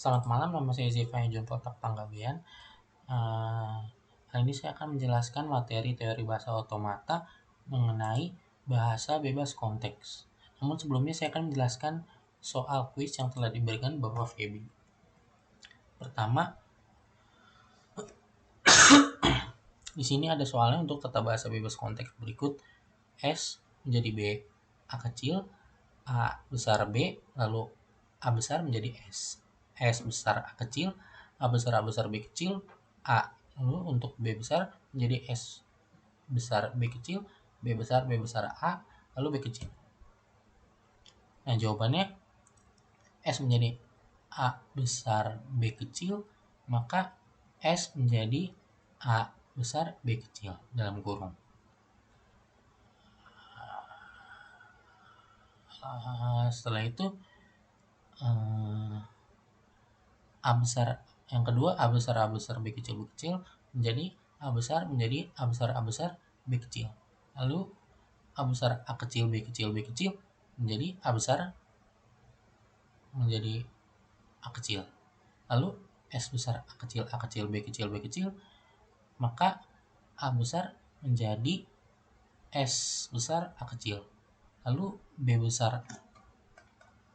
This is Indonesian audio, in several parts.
Selamat malam, nama saya Ziva John Potak Panggabean. Kali ini saya akan menjelaskan materi teori bahasa otomata mengenai bahasa bebas konteks. Namun sebelumnya saya akan menjelaskan soal kuis yang telah diberikan Bapak Feby. Pertama, di sini ada soalnya untuk tata bahasa bebas konteks berikut. S menjadi B, A kecil, A besar B, lalu A besar menjadi S. S besar A kecil, A besar B kecil, A. Lalu untuk B besar menjadi S besar B kecil, B besar A, lalu B kecil. Nah, jawabannya S menjadi A besar B kecil, maka S menjadi A besar B kecil dalam kurung. Setelah itu A besar yang kedua A besar B kecil menjadi A besar B kecil. Lalu A besar A kecil B kecil menjadi A besar menjadi A kecil. Lalu S besar A kecil B kecil, maka A besar menjadi S besar A kecil. Lalu B besar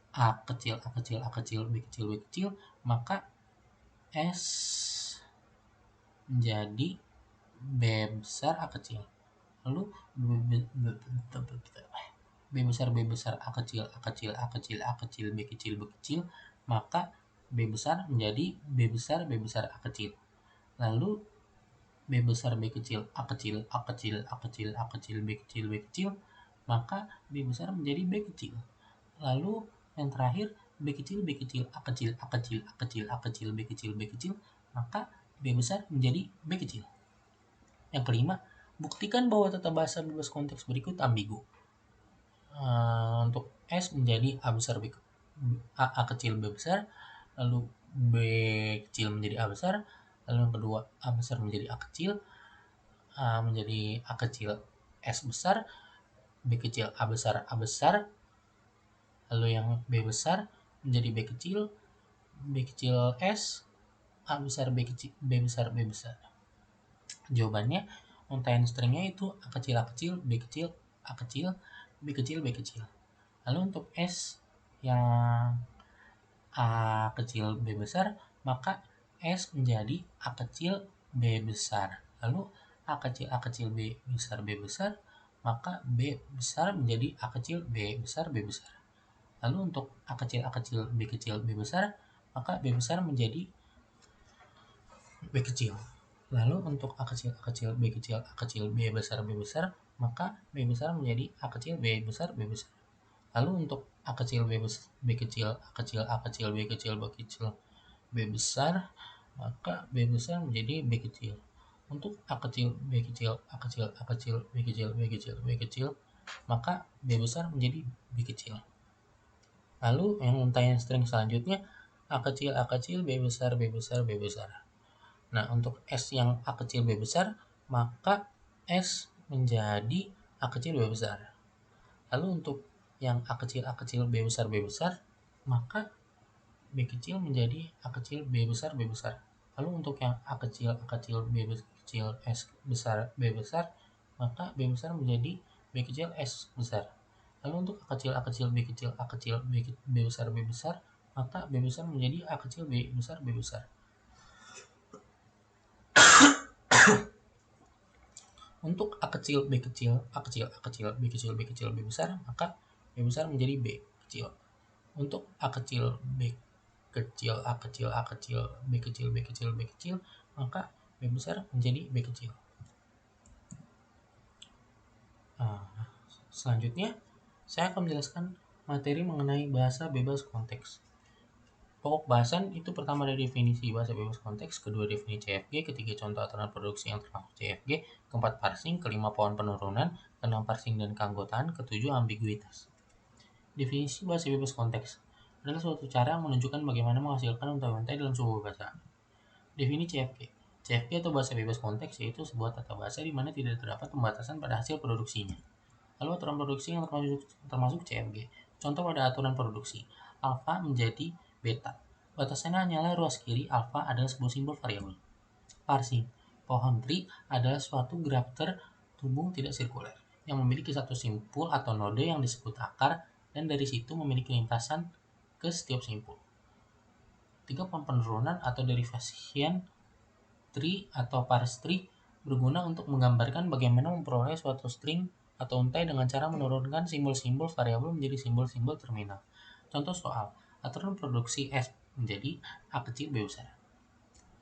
A kecil B kecil, maka S menjadi B besar A kecil. Lalu B besar A kecil B kecil, maka B besar menjadi B besar A kecil. Lalu B besar B kecil A kecil B kecil, maka B besar menjadi B kecil. Lalu yang terakhir B kecil A kecil B kecil, maka B besar menjadi B kecil. Yang kelima, buktikan bahwa tata bahasa bebas konteks berikut ambigu. Untuk S menjadi A besar B A kecil B besar, lalu B kecil menjadi A besar, lalu yang kedua A besar menjadi A kecil, menjadi A kecil S besar, B kecil A besar, lalu yang B besar menjadi B kecil S, A besar B besar. Jawabannya untayan stringnya itu A kecil B kecil A kecil B kecil. Lalu untuk S yang A kecil B besar, maka S menjadi A kecil B besar. Lalu A kecil B besar, maka B besar menjadi A kecil B besar. Lalu untuk A kecil B besar, maka B besar menjadi B kecil. Lalu untuk A kecil B besar, maka B besar menjadi A kecil B besar. Lalu untuk A kecil B kecil B besar, maka B besar menjadi B kecil. Untuk A kecil B kecil B kecil, maka B besar menjadi B kecil. Lalu yang untayan string selanjutnya A kecil B besar. Nah, untuk S yang A kecil B besar, maka S menjadi A kecil B besar. Lalu untuk yang A kecil B besar, maka B kecil menjadi A kecil B besar. Lalu untuk yang A kecil B kecil S besar B besar, maka B besar menjadi B kecil S besar. Lalu untuk A kecil B besar, maka B besar menjadi A kecil B besar. Untuk A kecil B kecil B besar, maka B besar menjadi B kecil. Untuk A kecil B kecil B kecil, maka B besar menjadi B kecil. Selanjutnya, saya akan menjelaskan materi mengenai bahasa bebas konteks. Pokok bahasan itu pertama dari definisi bahasa bebas konteks, kedua definisi CFG, ketiga contoh aturan produksi yang termasuk CFG, keempat parsing, kelima pohon penurunan, keenam parsing dan keanggotaan, ketujuh ambiguitas. Definisi bahasa bebas konteks adalah suatu cara menunjukkan bagaimana menghasilkan untai-untai dalam sebuah bahasa. Definisi CFG. CFG atau bahasa bebas konteks yaitu sebuah tata bahasa di mana tidak terdapat pembatasan pada hasil produksinya. Lalu aturan produksi yang termasuk CFG. Contoh pada aturan produksi, alfa menjadi beta. Batasannya hanyalah ruas kiri alfa adalah sebuah simbol variabel. Parsing. Pohon tree adalah suatu graf terhubung tidak sirkuler yang memiliki satu simpul atau node yang disebut akar dan dari situ memiliki lintasan ke setiap simpul. 3 penurunan atau derivation tree atau parse tree berguna untuk menggambarkan bagaimana memperoleh suatu string atau untai dengan cara menurunkan simbol-simbol variabel menjadi simbol-simbol terminal. Contoh soal, aturan produksi S menjadi A kecil B besar.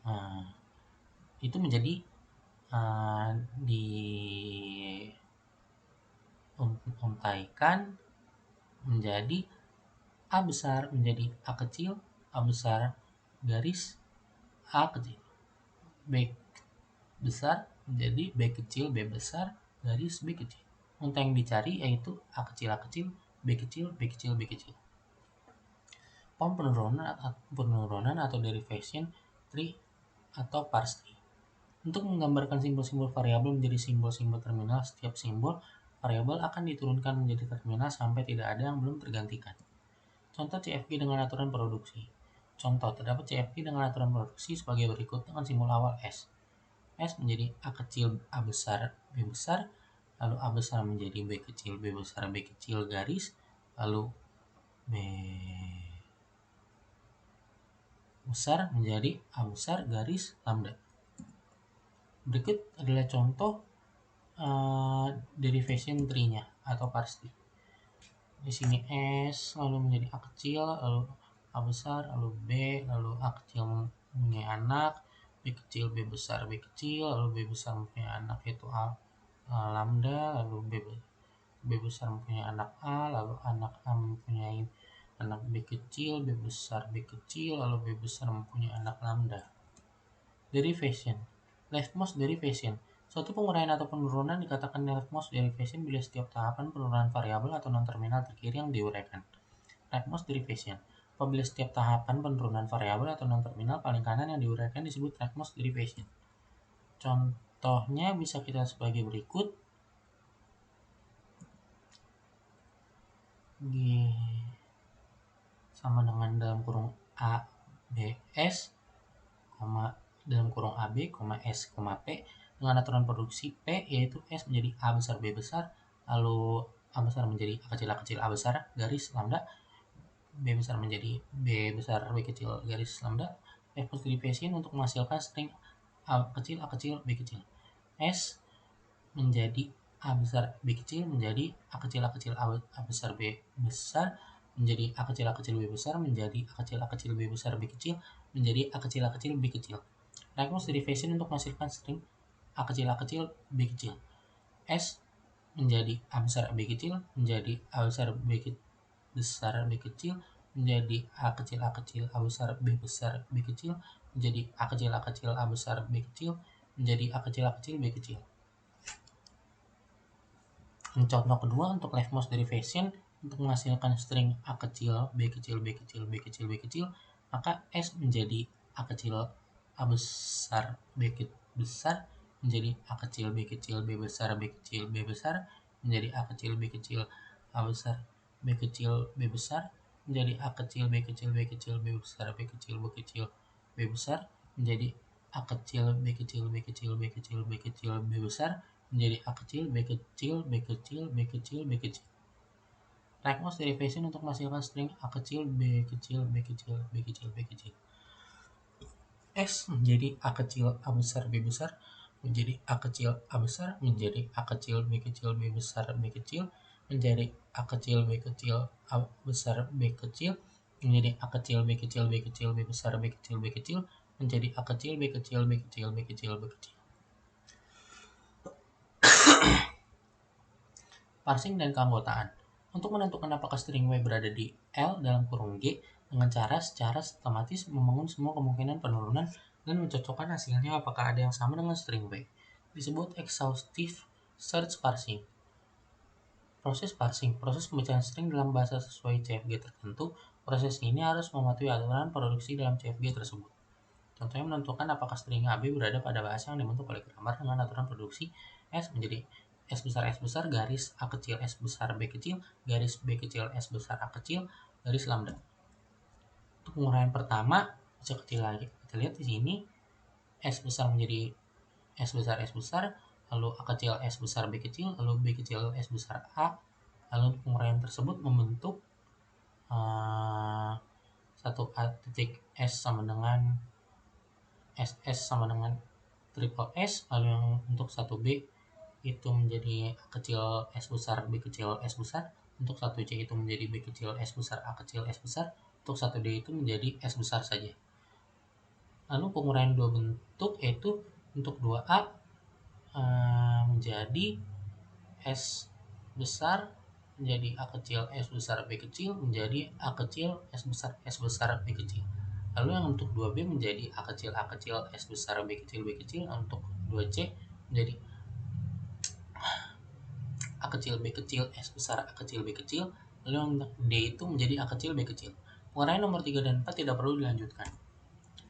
Nah, itu menjadi diuntaikan menjadi A besar menjadi A kecil, A besar garis A kecil, B besar menjadi B kecil, B besar garis B kecil. Untai yang dicari yaitu A kecil, A kecil, B kecil, B kecil, B kecil. Form penurunan atau derivation tree atau parse tree. Untuk menggambarkan simbol-simbol variabel menjadi simbol-simbol terminal, setiap simbol variabel akan diturunkan menjadi terminal sampai tidak ada yang belum tergantikan. Contoh CFG dengan aturan produksi. Contoh, terdapat CFG dengan aturan produksi sebagai berikut dengan simbol awal S. S menjadi A kecil, A besar, B besar, lalu A besar menjadi B kecil, B besar, B kecil garis, lalu B besar menjadi A besar garis lambda. Berikut adalah contoh derivation tree-nya atau parse tree. Di sini S lalu menjadi A kecil, lalu A besar, lalu B, lalu A kecil mempunyai anak, B kecil, B besar, B kecil, lalu B besar mempunyai anak yaitu A lambda, lalu B besar mempunyai anak A, lalu anak A mempunyai anak B kecil, B besar, B kecil, lalu B besar mempunyai anak lambda. Derivation. Leftmost derivation. Suatu penguraian atau penurunan dikatakan leftmost derivation bila setiap tahapan penurunan variabel atau non-terminal terkiri yang diuraikan. Rightmost derivation. Apabila setiap tahapan penurunan variabel atau non-terminal paling kanan yang diuraikan disebut rightmost derivation. Contohnya bisa kita sebagai berikut. G sama dengan dalam kurung A, B, S, dalam kurung AB, S, P dengan aturan produksi P yaitu S menjadi A besar B besar, lalu A besar menjadi A kecil A kecil A besar garis lambda, B besar menjadi B besar B kecil garis lambda. Leftmost derivation untuk menghasilkan string A kecil A kecil B kecil. S menjadi A besar B kecil menjadi A kecil A kecil A besar B besar menjadi A kecil A kecil B besar menjadi A kecil A kecil B besar B kecil menjadi A kecil A kecil B kecil. Rightmost derivation untuk menghasilkan string A kecil A kecil B kecil. S menjadi A besar B kecil menjadi A besar B kecil menjadi A kecil A kecil A besar B kecil menjadi A kecil A kecil A besar B kecil menjadi A kecil A kecil B kecil. Contoh kedua untuk leftmost derivation untuk menghasilkan string A kecil B kecil B kecil B kecil B kecil maka S menjadi A kecil A besar B besar menjadi A kecil B kecil B besar B kecil B besar menjadi A kecil B kecil A besar B kecil B besar menjadi A kecil B kecil B kecil B besar B kecil B kecil B besar menjadi A kecil B kecil B kecil B kecil B kecil B besar menjadi A kecil B kecil B kecil B kecil B kecil. Rightmost derivation untuk menghasilkan string A kecil B kecil B kecil B kecil B kecil. S menjadi A kecil A besar B besar menjadi A kecil A besar menjadi A kecil B kecil B besar B kecil menjadi A kecil B kecil A besar B kecil menjadi A kecil B kecil B kecil B besar B kecil B kecil menjadi A kecil B kecil B kecil B kecil B kecil. Parsing dan keanggotaan. Untuk menentukan apakah string W berada di L dalam kurung G dengan cara secara sistematis membangun semua kemungkinan penurunan dan mencocokkan hasilnya apakah ada yang sama dengan string W. Disebut exhaustive search parsing. Proses parsing, proses pembacaan string dalam bahasa sesuai CFG tertentu. Proses ini harus mematuhi aturan produksi dalam CFG tersebut. Contohnya menentukan apakah string AB berada pada bahasa yang dibentuk oleh grammar dengan aturan produksi S menjadi S besar garis A kecil S besar B kecil garis B kecil S besar A kecil garis lambda. Untuk penguraian pertama bisa kecil lagi. Kita lihat di sini S besar menjadi S besar, lalu A kecil S besar B kecil, lalu B kecil S besar A. Lalu untuk penguraian tersebut membentuk 1A titik S sama dengan SS sama dengan triple S. Lalu yang untuk 1B itu menjadi A kecil S besar B kecil S besar. Untuk 1C itu menjadi B kecil S besar A kecil S besar. Untuk 1D itu menjadi S besar saja. Lalu penguraian dua bentuk yaitu untuk 2A menjadi S besar menjadi A kecil S besar B kecil menjadi A kecil S besar B kecil. Lalu yang untuk 2B menjadi A kecil S besar B kecil. Untuk 2C menjadi A kecil B kecil S besar A kecil B kecil. Lalu yang D itu menjadi A kecil B kecil. Penguraian nomor 3 dan 4 tidak perlu dilanjutkan.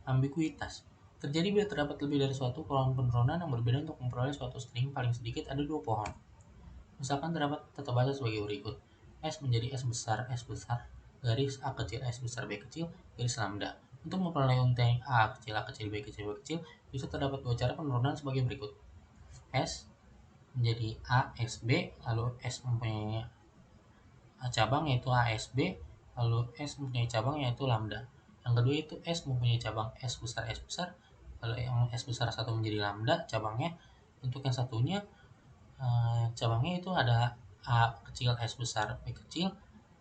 Ambiguitas terjadi bila terdapat lebih dari suatu kolom penurunan yang berbeda untuk memperoleh suatu string. Paling sedikit ada 2 pohon. Misalkan terdapat tata baca sebagai berikut. S menjadi S besar garis A kecil S besar B kecil garis lambda. Untuk memperoleh untai A kecil B kecil bisa terdapat 2 cara penurunan sebagai berikut. S menjadi A S B, lalu S mempunyai cabang yaitu A S B, lalu S mempunyai cabang yaitu lambda. Yang kedua itu S mempunyai cabang S besar, lalu yang S besar 1 menjadi lambda cabangnya. Untuk yang satunya cabangnya itu ada A kecil S besar B kecil,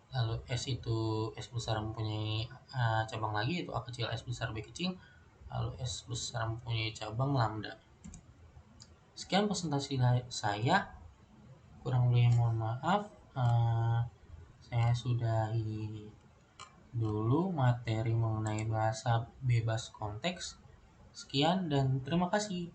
lalu S itu S besar mempunyai cabang lagi yaitu A kecil S besar B kecil, lalu S besar mempunyai cabang lambda. Sekian presentasi saya, kurang lebih mohon maaf. Saya sudahi dulu materi mengenai bahasa bebas konteks. Sekian dan terima kasih.